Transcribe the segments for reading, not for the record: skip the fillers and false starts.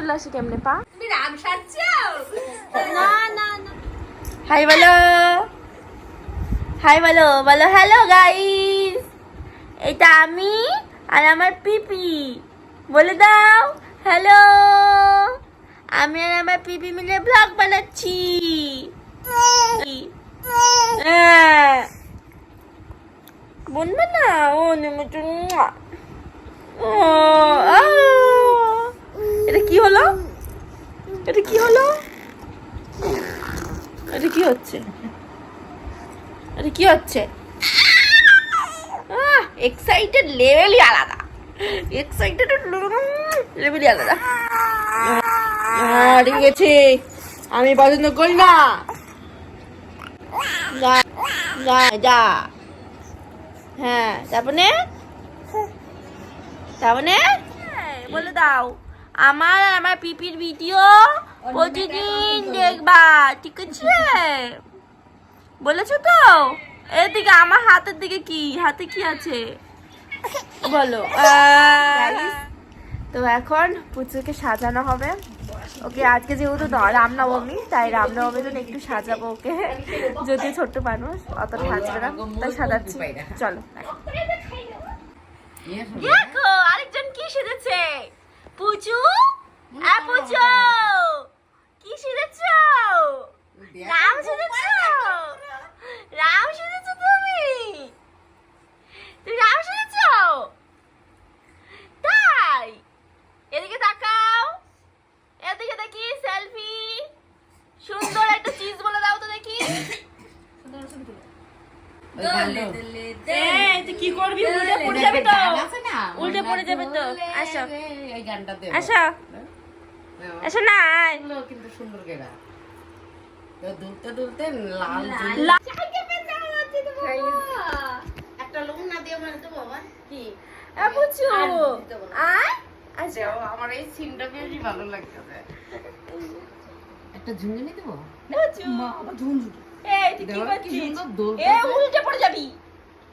চলে আসে কেমনে পা? তুমি রাম সাজছো? না না না। হাই বলো, হাই বলো, বলো হ্যালো গাইস, এটা আমি আর আমার পিপি। বলে দাও হ্যালো। আমি আর আমার পিপি মিলে ব্লগ বানাচ্ছি। বলবে না ও নেমেছে। এটা কি হলো? এটা কি হলো? এটা কি হচ্ছে? এটা কি হচ্ছে? এক্সাইটেড লেভেলই আলাদা, এক্সাইটেড লেভেলই আলাদা। ঠিক আছে, আমি পছন্দ করি না। যা যা। হ্যাঁ তারপরে তারপরে বলে দাও আমার আর আমার পিপির ভিডিও প্রতিদিন দেখবা, ঠিক আছে? বলেছো তো? এদিকে আমার হাতের দিকে কি, হাতে কি আছে বলো। তো এখন পুচুকে সাজানো হবে। ওকে আজকে যেহেতু রামনবমী, তাই রামনবমীর জন্য একটু সাজাবো ওকে। যদি ছোট্ট মানুষ অতটা সাজবে না, তাই সাজাচ্ছি। চলো দেখো আরেকজন কি সেজেছে। পুচু পুচু কি সেজেছো? রাম সেজেছো? রাম সেজেছো তুমি? তুমি রাম সেজেছো? তাই এদিকে তাকাও, এদিকে দেখি সেলফি। সুন্দর একটা চিজ বলে দাও তো দেখি। তুই কি করবি? উল্টে পড়ে যাবে তো, উল্টে পড়ে যাবে তো। আসো আসো আসো না। কিন্তু সুন্দর গেরা দুলতে দুলতে লাল একটা লোক না দিয়ে মানে তো বাবা কি পুচু আয়। আচ্ছা আমার এই সিনটা বেশি ভালো লাগছে। একটা ঝুনঝুনি দেবো? পুচু বাবা ঝুনঝুনি। এই তুই কি করছিস? এ উল্টে পড়ে যাবি।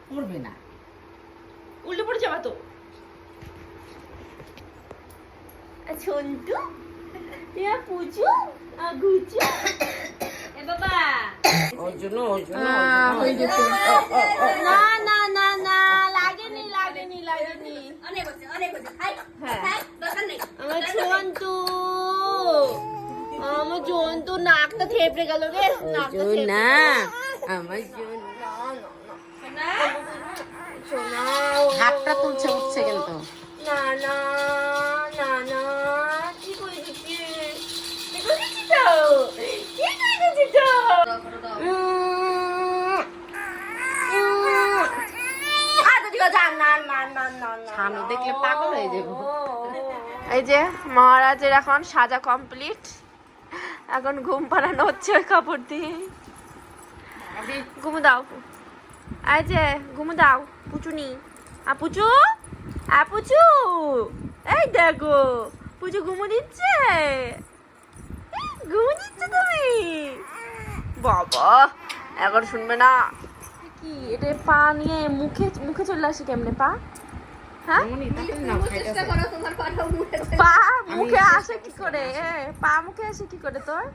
পড়বে না, উল্টে পড়ে যাবা তো। ছন্তু পুচু গুচু এ বাবা ওর জন্য হয়ে গেছে। না না না না লাগেনি লাগেনি লাগেনি। অনেক হচ্ছে, অনেক হচ্ছে। হাই হাই দরকার নেই। আমার জন্তু, আমার জন্তু নাকটা থেপড়ে গেল রে। নাকটা না আমার জন্য হাতটা তুলছে উঠছে কিন্তু। না না না না কি করে দিচ্ছি, কি করে দিচ্ছি তো, কি করে দিচ্ছি তো। ছানু দেখলে পাগল হয়ে যাবো। এই যে মহারাজের এখন সাজা কমপ্লিট, এখন ঘুম পাড়ানো হচ্ছে ওই কাপড় দিয়ে। ঘুমু দাও, এই যে ঘুমু দাও পুচুনি। পুচু পুচু এই দেখো পুচু ঘুমু দিচ্ছে, ঘুমু দিচ্ছে তুমি। বাবা এখন শুনবে না কি? এটা পা নিয়ে মুখে মুখে চলে আসে কেমনে পা? হ্যাঁ চেষ্টা করো তোমার পাটা মুখে। পা মুখে আসে কি করে? পা মুখে আসে কি করে তোর?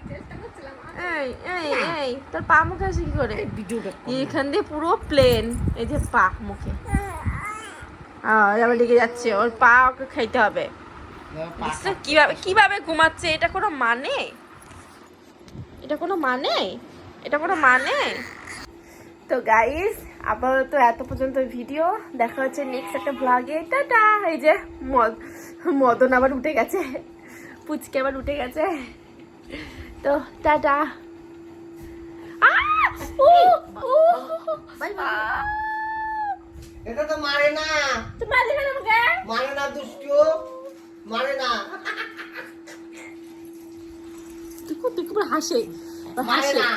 চেষ্টা করছিলাম। এই এই এই তোর পা মুখে আসে কি করে? এখান দিয়ে পুরো প্লেন, এই যে পা মুখে আবার লেগে যাচ্ছে। ওর পা ওকে খাইতে হবে। কিভাবে কিভাবে ঘুমাচ্ছে? এটা কোনো মানে? এটা কোনো মানে? এটা কোনো মানে? তো গাইস আপাতত এত পর্যন্ত ভিডিও, দেখা হচ্ছে নেক্সট একটা ব্লগে। টাটা। এই যে মদন আবার উঠে গেছে, পুচকে আবার উঠে গেছে। তো টাটা। এটা তো মারে না, তুই মারলি কেন আমাকে? মারে না দুষ্টু, মারে না, তুই খুব হাসে মারে না।